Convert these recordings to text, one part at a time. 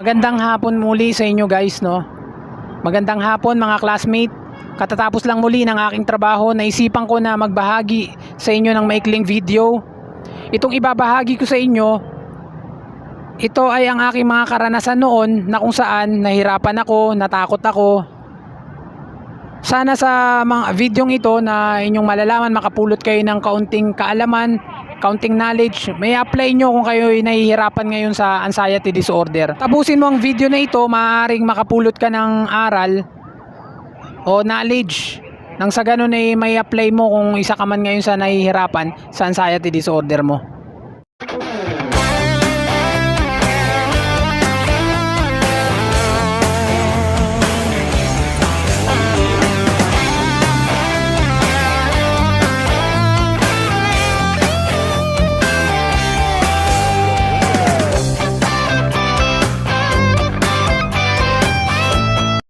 Magandang hapon muli sa inyo guys, no? Magandang hapon mga classmate. Katatapos lang muli ng aking trabaho, naisipan ko na magbahagi sa inyo ng maikling video. Itong ibabahagi ko sa inyo, ito ay ang aking mga karanasan noon na kung saan nahirapan ako, natakot ako. Sana sa mga videong ito na inyong malalaman, makapulot kayo ng kaunting kaalaman, counting knowledge, may apply nyo kung kayo ay nahihirapan ngayon sa anxiety disorder. Tapusin mo ang video na ito, maaaring makapulot ka ng aral o knowledge nang sa ganun ay may apply mo kung isa ka man ngayon sa nahihirapan sa anxiety disorder mo.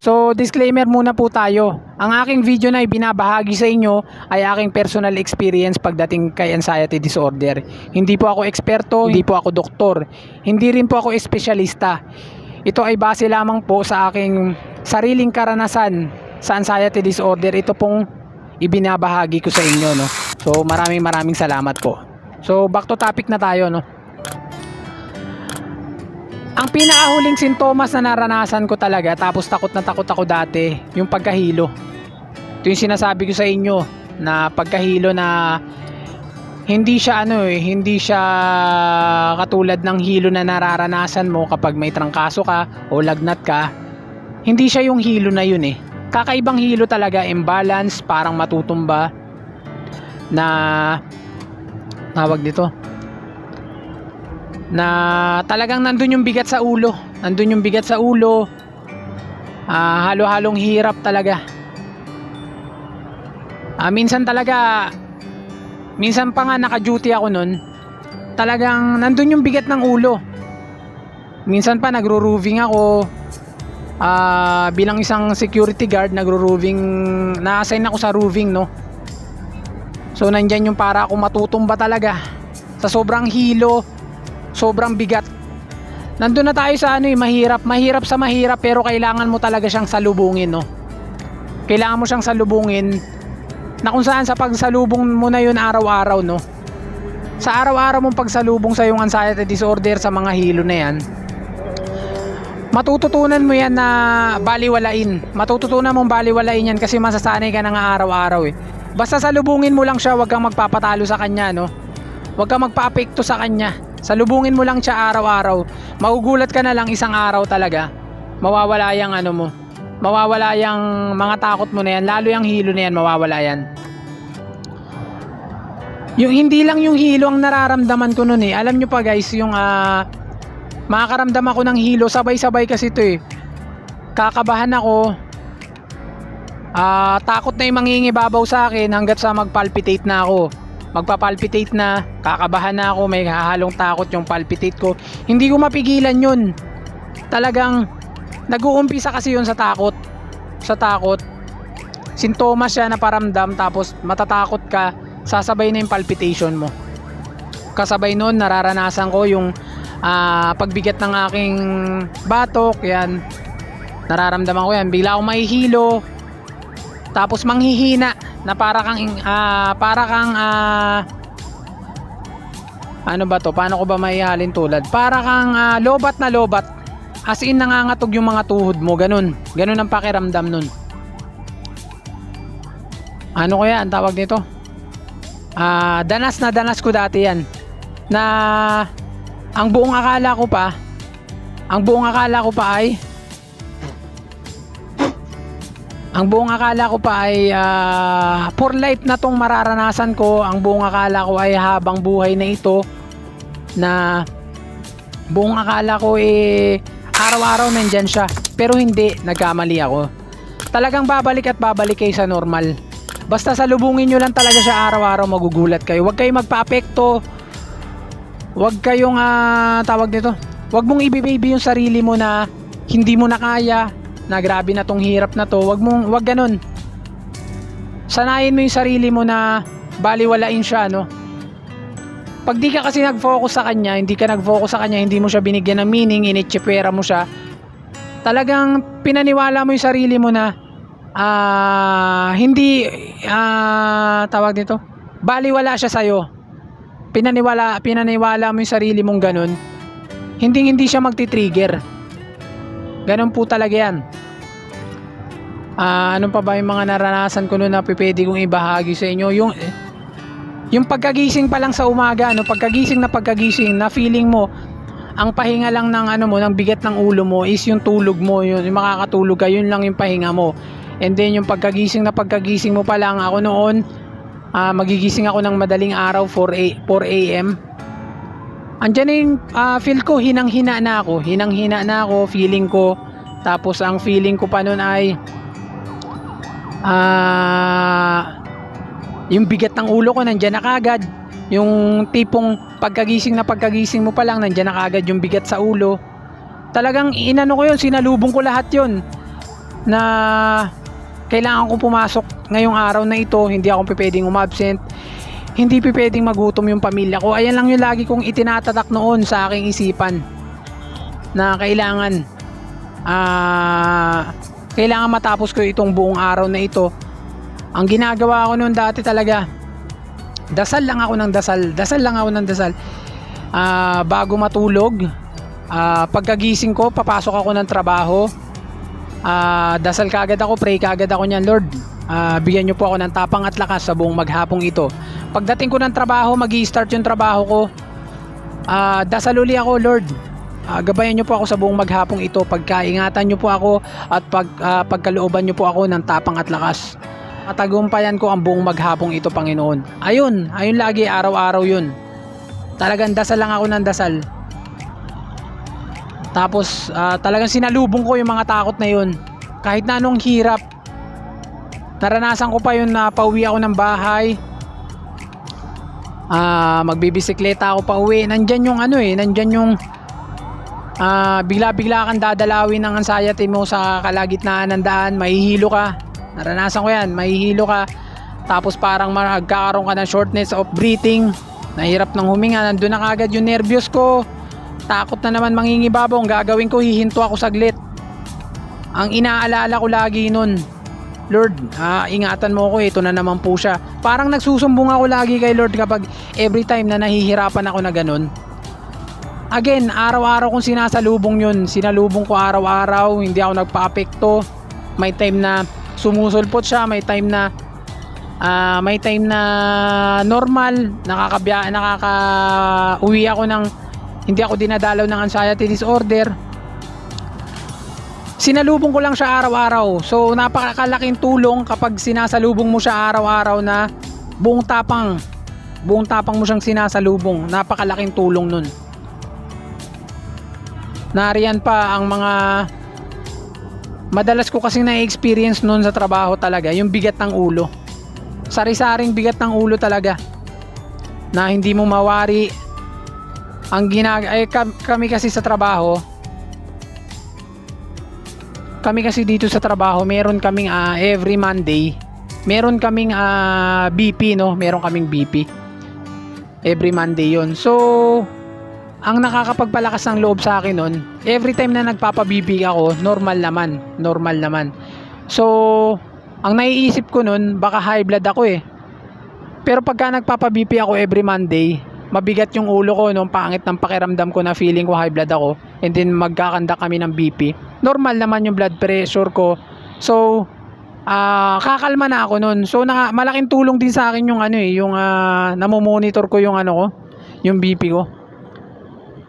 So disclaimer muna po tayo. Ang aking video na ibinabahagi sa inyo ay aking personal experience pagdating kay anxiety disorder. Hindi po ako eksperto, hindi po ako doktor, hindi rin po ako espesyalista. Ito ay base lamang po sa aking sariling karanasan sa anxiety disorder. Ito pong ibinabahagi ko sa inyo, no. So maraming salamat po. So back to topic na tayo, no. Ang pinakahuling sintomas na naranasan ko talaga, tapos takot na takot ako dati, yung pagkahilo. Ito yung sinasabi ko sa inyo na pagkahilo na hindi siya hindi siya katulad ng hilo na nararanasan mo kapag may trangkaso ka o lagnat ka. Hindi siya yung hilo na yun eh. Kakaibang hilo talaga, imbalance, parang matutumba na tawag dito. Na talagang nandun yung bigat sa ulo, halo-halong hirap talaga. Minsan pa nga naka-duty ako nun, talagang nandun yung bigat ng ulo. Minsan pa nagro-roving ako, bilang isang security guard, na-assign ako sa roving, no. So nandyan yung para ako matutumba talaga sa sobrang hilo, sobrang bigat. Nandun na tayo sa mahirap sa mahirap, pero kailangan mo talaga siyang salubungin, no. Kailangan mo siyang salubungin na kung saan sa pagsalubong mo na yun araw-araw, no. Sa araw-araw mong pagsalubong sa yung anxiety disorder, sa mga hilo na yan, matututunan mo yan na baliwalain. Matututunan mong baliwalain yan kasi masasanay ka na nga araw-araw eh. Basta salubungin mo lang siya, wag kang magpapatalo sa kanya, no. Wag kang magpa-apekto sa kanya. Salubungin mo lang siya araw-araw. Magugulat ka na lang isang araw talaga. Mawawala yung mawawala yung mga takot mo na yan, lalo yung hilo na yan, mawawala yan. Yung hindi lang yung hilo ang nararamdaman ko nun eh. Alam nyo pa guys, yung makakaramdam ako ng hilo, sabay-sabay kasi ito eh. Kakabahan ako, takot na yung mangingibabaw sa akin hanggat sa magpalpitate na ako. Magpapalpitate na, kakabahan na ako, may hahalong takot yung palpitate ko. Hindi ko mapigilan yun. Talagang nag-uumpisa kasi yun sa takot. Sintomas siya na paramdam, tapos matatakot ka, sasabay na yung palpitation mo. Kasabay nun, nararanasan ko yung pagbigat ng aking batok, yan. Nararamdaman ko yan. Bigla akong mahihilo, tapos manghihina na para kang ano ba to? Paano ko ba maihalin tulad? Para kang lobat na lobat. As in nangangatog yung mga tuhod mo, ganun ang pakiramdam nun. Ano ko yan, tawag nito? Danas na danas ko dati yan. Na ang buong akala ko ay for life na tong mararanasan ko. Ang buong akala ko ay habang buhay na ito, na buong akala ko araw-araw nandyan siya. Pero hindi, nagkamali ako. Talagang babalik at babalik kayo sa normal. Basta salubungin nyo lang talaga siya araw-araw, magugulat kayo. Huwag kayong magpa-apekto, huwag kayong tawag nito, huwag mong ibibaby yung sarili mo na hindi mo na kaya, na grabe na tong hirap na to. Wag ganun. Sanayin mo yung sarili mo na baliwalain siya, no. Pag di ka kasi nag-focus sa kanya, hindi ka nag-focus sa kanya, hindi mo siya binigyan ng meaning, initsipwera mo siya, talagang pinaniwala mo yung sarili mo na hindi tawag dito, baliwala siya sa'yo. Pinaniwala mo yung sarili mong ganun, hindi siya magti-trigger. Ganun po talaga yan. Ano pa ba yung mga naranasan ko noon na pwede kong ibahagi sa inyo? Yung pagkagising pa lang sa umaga, pagkagising na feeling mo ang pahinga lang ng ng bigat ng ulo mo is yung tulog mo, yung makakatulog ka, yun lang yung pahinga mo. And then yung pagkagising mo pa lang, ako noon magigising ako ng madaling araw 4 AM. Andiyan na yung feel ko, hinang-hina na ako, feeling ko. Tapos ang feeling ko pa noon ay yung bigat ng ulo ko nandiyan na kagad. Yung tipong pagkagising mo pa lang, nandiyan na kagad yung bigat sa ulo. Talagang inano ko yun, sinalubong ko lahat yun na kailangan kong pumasok ngayong araw na ito. Hindi ako pwedeng umabsent, hindi pwedeng magutom yung pamilya ko. Ayan lang yung lagi kong itinatatak noon sa aking isipan, na kailangan matapos ko itong buong araw na ito. Ang ginagawa ko noon dati talaga, dasal lang ako ng dasal. Bago matulog, pagkagising ko, papasok ako ng trabaho, dasal kagad ako, pray kagad ako niyan, Lord, bigyan niyo po ako ng tapang at lakas sa buong maghapong ito. Pagdating ko ng trabaho, magi-start yung trabaho ko, dasal uli ako, Lord, gabayan niyo po ako sa buong maghapong ito, pagkaingatan niyo po ako at pagkalooban niyo po ako ng tapang at lakas. Matagumpayan ko ang buong maghapong ito, Panginoon. Ayun lagi, araw-araw yun. Talagang dasal lang ako ng dasal. Tapos talagang sinalubong ko yung mga takot na yun. Kahit na anong hirap, naranasan ko pa yun na pauwi ako ng bahay, magbibisikleta ako pa uwi. Nandyan yung bigla-bigla kang dadalawin ng anxiety mo sa kalagitnaan ng daan, mahihilo ka. Naranasan ko yan, mahihilo ka. Tapos parang magkakaroon ka ng shortness of breathing, nahirap ng huminga, nandun na kagad yung nervyos ko. Takot na naman mangingibabaw. Ang gagawin ko, hihinto ako saglit. Ang inaalala ko lagi nun, Lord, ingatan mo ko, ito na naman po siya. Parang nagsusumbong ako lagi kay Lord kapag every time na nahihirapan ako na ganun. Again, araw-araw kong sinasalubong yun. Sinalubong ko araw-araw, hindi ako nagpa-apekto. May time na sumusulpot siya, may time na normal, nakaka-uwi ako ng hindi ako dinadalaw ng anxiety disorder. Sinalubong ko lang siya araw-araw. So napakalaking tulong kapag sinasalubong mo siya araw-araw na buong tapang mo siyang sinasalubong. Napakalaking tulong nun. Nariyan pa ang mga madalas ko kasing na-experience nun sa trabaho talaga, yung bigat ng ulo. Sari-saring bigat ng ulo talaga na hindi mo mawari. Kami kasi dito sa trabaho, meron kaming every Monday, meron kaming BP, meron kaming BP every Monday yon. So ang nakakapagpalakas ng loob sa akin nun, every time na nagpapa-BP ako, normal naman. So ang naiisip ko nun, baka high blood ako eh. Pero pagka nagpapa-BP ako every Monday, mabigat yung ulo ko, pangit ng pakiramdam ko na feeling ko high blood ako, and then magkakanda kami ng BP, normal naman yung blood pressure ko. So kakalma na ako nun. So malaking tulong din sa akin yung namomonitor ko yung yung BP ko,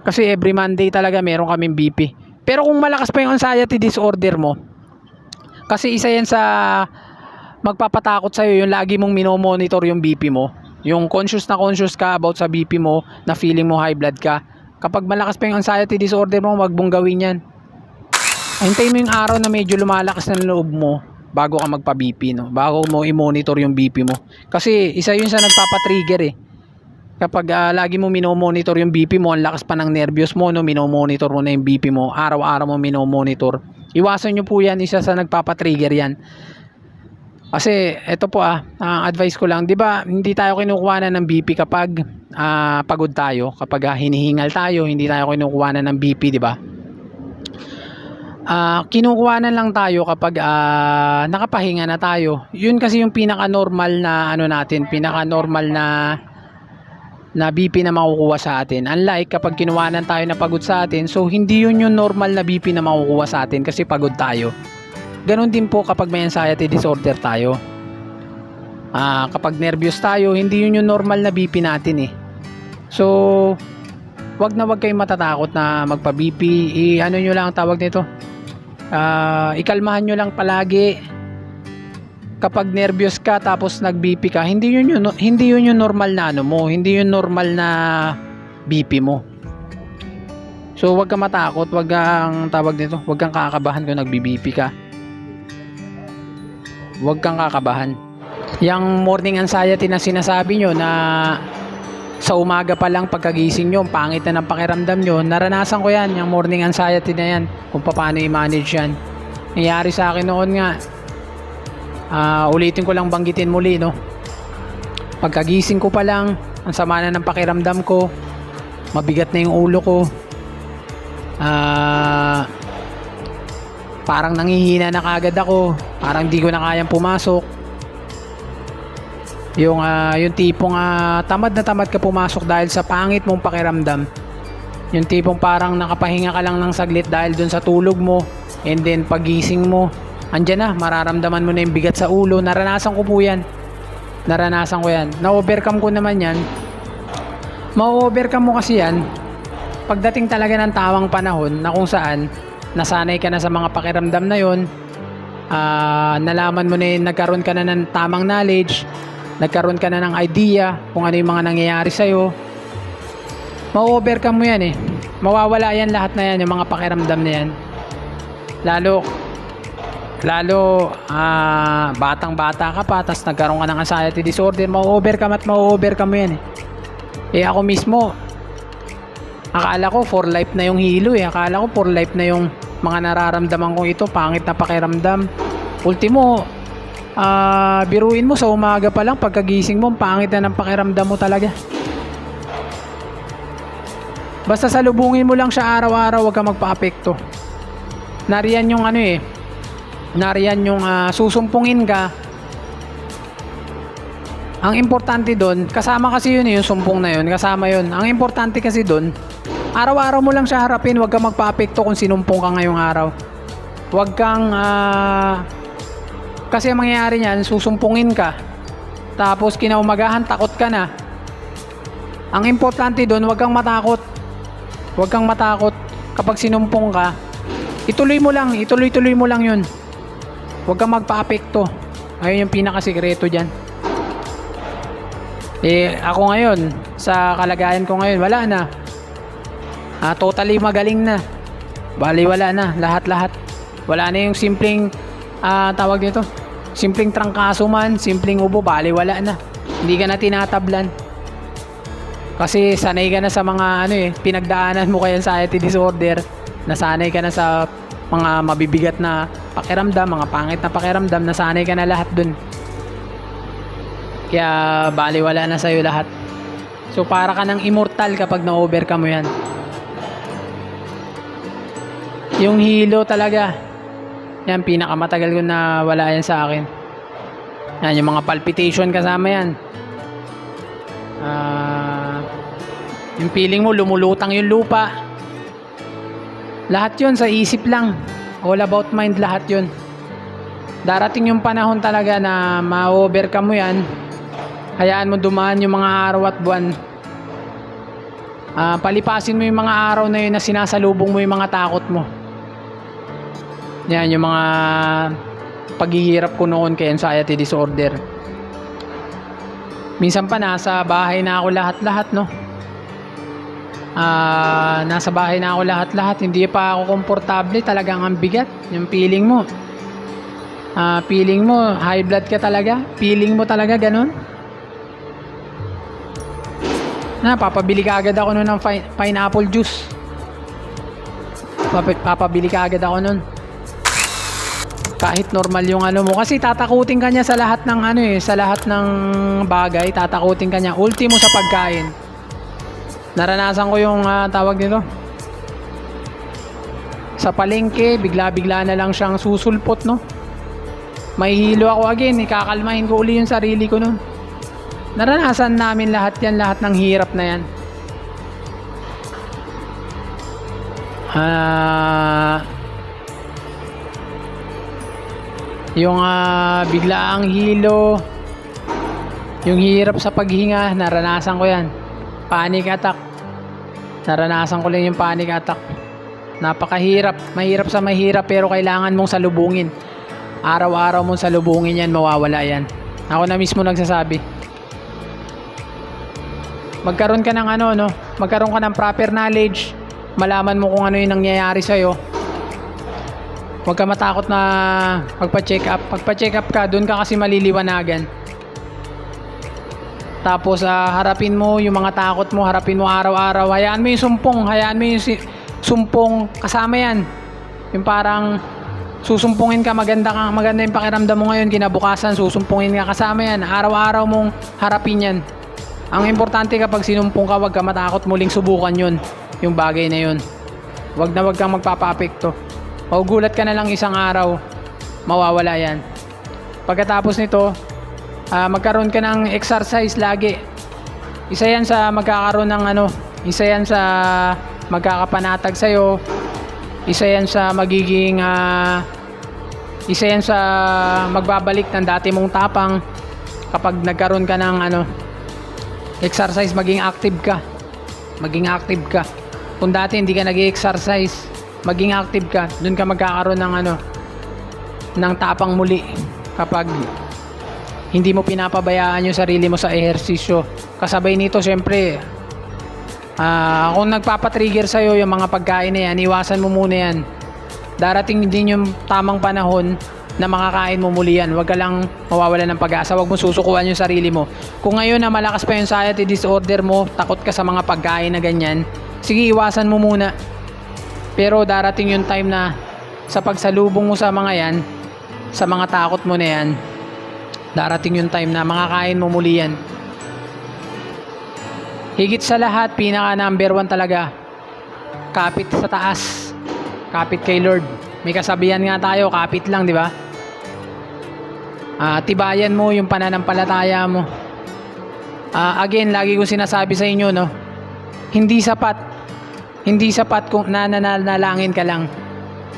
kasi every Monday talaga meron kaming BP. Pero kung malakas pa yung anxiety disorder mo, kasi isa yan sa magpapatakot sa'yo, yung lagi mong minomonitor yung BP mo, yung conscious ka about sa BP mo, na feeling mo high blood ka. Kapag malakas pa yung anxiety disorder mo, wag mong gawin yan. Hintayin mo yung araw na medyo lumalakas na loob mo bago ka magpa-BP, bago mo i-monitor yung BP mo. Kasi isa yun sa nagpapatrigger eh. Kapag lagi mo minomonitor yung BP mo, ang lakas pa ng nervyos mo, minomonitor mo na yung BP mo, araw-araw mo minomonitor, iwasan nyo po yan, isa sa nagpapatrigger yan. Kasi ito po ang advice ko lang, 'di ba? Hindi tayo kinukuha ng BP kapag pagod tayo, kapag hinihingal tayo, hindi tayo kinukuha ng BP, 'di ba? Kinukuhanan lang tayo kapag nakapahinga na tayo. Yun kasi yung pinaka-normal na ano natin, pinaka-normal na BP na makukuha sa atin. Unlike kapag kinuhanan tayo na pagod sa atin, so hindi yun yung normal na BP na makukuha sa atin kasi pagod tayo. Ganon din po kapag may anxiety disorder tayo. Kapag nervous tayo, hindi yun yung normal na BP natin eh. So, wag kayong matatakot na magpa-BP. Ano nyo lang ang tawag nito? Ikalmahan nyo lang palagi. Kapag nervous ka tapos nag-BP ka, hindi yun yung normal na ano mo, hindi yun normal na BP mo. So, wag kang matakot, wag kang tawag nito, wag kang kakabahan kung nagbi-BP ka. Huwag kang kakabahan. Yang morning anxiety na sinasabi nyo na sa umaga pa lang pagkagising nyo, pangit na ng pakiramdam nyo, naranasan ko yan, yung morning anxiety na yan, kung paano i-manage yan. Nangyari sa akin noon nga, ulitin ko lang banggitin muli, no? Pagkagising ko pa lang, ang sama na ng pakiramdam ko, mabigat na yung ulo ko, parang nanghihina na kagad ako, parang di ko na kayang pumasok. Yung tipong tamad na tamad ka pumasok dahil sa pangit mong pakiramdam. Yung tipong parang nakapahinga ka lang ng saglit dahil dun sa tulog mo, and then pagising mo, andyan na, mararamdaman mo na yung bigat sa ulo. Naranasan ko po yan. Naranasan ko yan. Na-overcome ko naman yan. Ma-overcome mo kasi yan pagdating talaga ng tamang panahon na kung saan nasanay ka na sa mga pakiramdam na yon, nalaman mo na yun, nagkaroon ka na ng tamang knowledge, nagkaroon ka na ng idea kung ano yung mga nangyayari sa'yo. Ma-overcome mo yan eh. Mawawala yan, lahat na yan, yung mga pakiramdam na yan. Lalo batang bata ka pa, tas nagkaroon ka ng anxiety disorder, ma-overcome mo yan eh. Ako mismo, akala ko for life na yung hilo eh. Akala ko for life na yung mga nararamdaman ko ito, pangit na pakiramdam. Ultimo, biruin mo sa umaga pa lang, pagkagising mo, pangit na ng pakiramdam mo talaga. Basta salubungin mo lang siya araw-araw, wag ka magpa-apekto. Nariyan yung nariyan yung susumpungin ka. Ang importante doon, kasama kasi yun yung sumpong na yun, kasama yun. Ang importante kasi doon, araw-araw mo lang siya harapin, wag kang magpa-apekto kung sinumpong ka ngayong araw. Wag kang kasi ang mangyayari niyan, susumpungin ka, tapos kinaumagahan takot ka na. Ang importante doon, wag kang matakot. Wag kang matakot kapag sinumpong ka. Ituloy mo lang yun. Wag kang magpa-apekto. Ayun yung pinakasikreto diyan. Ako ngayon, sa kalagayan ko ngayon, wala na. Totally magaling na. Bali wala na, lahat-lahat. Wala na yung simpleng tawag nito, simpleng trangkaso man, simpleng ubo, bali wala na. Hindi ka na tinatablan. Kasi sanay ka na sa mga pinagdaanan mo kaya anxiety disorder. Nasanay ka na sa mga mabibigat na pakiramdam, mga pangit na pakiramdam, nasanay ka na lahat dun. Kaya bali wala na sa'yo lahat. So para ka ng immortal kapag na-overcome mo yan. Yung hilo talaga, yan pinakamatagal ko na wala yan sa akin. Yan yung mga palpitation kasama yan. Yung feeling mo lumulutang yung lupa. Lahat yun sa isip lang. All about mind, lahat yun. Darating yung panahon talaga na ma-overcome mo yan. Hayaan mo dumaan yung mga araw at buwan. Palipasin mo yung mga araw na yun na sinasalubong mo yung mga takot mo. Yan yung mga paghihirap ko noon kay anxiety disorder. Minsan pa nasa bahay na ako lahat-lahat, no? Nasa bahay na ako lahat-lahat, hindi pa ako komportable, talagang ang bigat yung feeling mo. Feeling mo high blood ka talaga, feeling mo talaga ganun. Papabili ka agad ako nun ng pineapple juice. Papabili ka agad ako nun. Kahit normal yung ano mo, kasi tatakutin ka niya sa lahat ng ano sa lahat ng bagay, tatakutin ka niya. Ultimo sa pagkain. Naranasan ko yung tawag nito. Sa palengke, bigla-bigla na lang siyang susulpot, no? May hilo ako again, ikakalmahin ko uli yung sarili ko nun. Naranasan namin lahat yan, lahat ng hirap na yan. Yung biglaang hilo, yung hirap sa paghinga, naranasan ko yan. Panic attack, naranasan ko lang yung panic attack. Napakahirap, mahirap sa mahirap, pero kailangan mong salubungin. Araw-araw mong salubungin yan, mawawala yan. Ako na mismo nagsasabi. Magkaroon ka ng magkaroon ka ng proper knowledge, malaman mo kung ano yung nangyayari sa'yo. Huwag ka matakot na magpa-check up. Pagpa-check up ka, doon ka kasi maliliwanagan. Tapos harapin mo yung mga takot mo, harapin mo araw-araw. Hayaan mo yung sumpong, sumpong kasama yan. Yung parang susumpungin ka, maganda yung pakiramdam mo ngayon, kinabukasan susumpungin ka, kasama yan. Araw-araw mong harapin yan. Ang importante kapag sinumpong ka, huwag ka matakot muling subukan yun, yung bagay na yun. Huwag kang magpapa-apekto. Magugulat ka na lang isang araw, mawawala yan. Pagkatapos nito, magkaroon ka ng exercise lagi. Isa yan sa magkakaroon ng isa yan sa magkakapanatag sa'yo. Isa yan sa magiging isa yan sa magbabalik ng dati mong tapang. Kapag nagkaroon ka ng exercise, maging active ka. Kung dati hindi ka nag-exercise, maging active ka, doon ka magkakaroon ng tapang muli kapag hindi mo pinapabayaan yung sarili mo sa ehersisyo. Kasabay nito, syempre, kung nagpapatrigger sa'yo yung mga pagkain na yan, iwasan mo muna yan. Darating din yung tamang panahon na makakain mo muli yan. Huwag ka lang mawawalan ng pag-asa. Huwag mo susukuan yung sarili mo. Kung ngayon na malakas pa yung anxiety disorder mo, takot ka sa mga pagkain na ganyan, sige, iwasan mo muna. Pero darating yung time na sa pagsalubong mo sa mga yan, sa mga takot mo na yan, darating yung time na makakain mo muli yan. Higit sa lahat, pinaka number 1 talaga, kapit sa taas, kapit kay Lord. May kasabihan nga tayo, kapit lang, di ba? Tibayan mo yung pananampalataya mo. Again, lagi kong sinasabi sa inyo, no, hindi sapat kung nananalangin ka lang.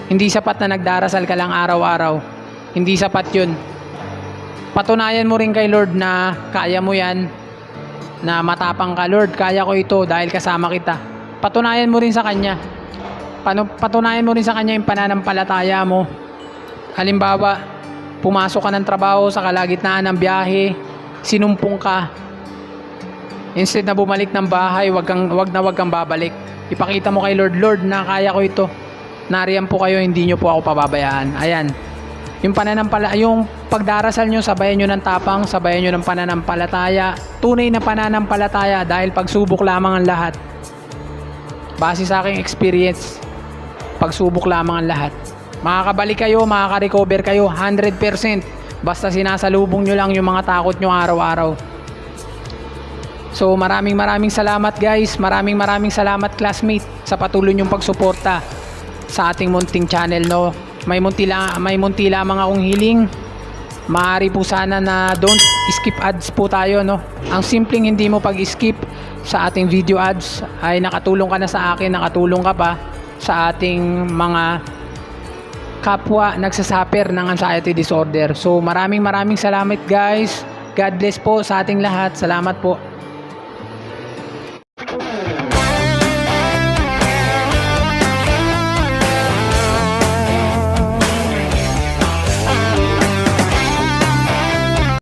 Hindi sapat na nagdarasal ka lang araw-araw. Hindi sapat yun. Patunayan mo rin kay Lord na kaya mo yan, na matapang ka. Lord, kaya ko ito dahil kasama kita. Patunayan mo rin sa Kanya. Patunayan mo rin sa Kanya yung pananampalataya mo. Halimbawa, pumasok ka ng trabaho sa kalagitnaan ng biyahe, sinumpong ka. Instead na bumalik ng bahay, wag kang babalik. Ipakita mo kay Lord, Lord, na kaya ko ito. Nariyan po kayo, hindi nyo po ako pababayaan. Ayan. Yung pagdarasal nyo, sabayan nyo ng tapang, sabayan nyo ng pananampalataya. Tunay na pananampalataya dahil pagsubok lamang ang lahat. Base sa aking experience, pagsubok lamang ang lahat. Makakabalik kayo, makaka-recover kayo 100%. Basta sinasalubong nyo lang yung mga takot nyo araw-araw. So maraming salamat guys, maraming salamat classmate sa patuloy nyong pagsuporta sa ating munting channel, no. May munti lamang akong hiling. Maaari po sana na don't skip ads po tayo, no. Ang simpleng hindi mo pag-skip sa ating video ads ay nakatulong ka na sa akin, nakatulong ka pa sa ating mga kapwa nagsasuffer ng anxiety disorder. So maraming salamat guys. God bless po sa ating lahat. Salamat po.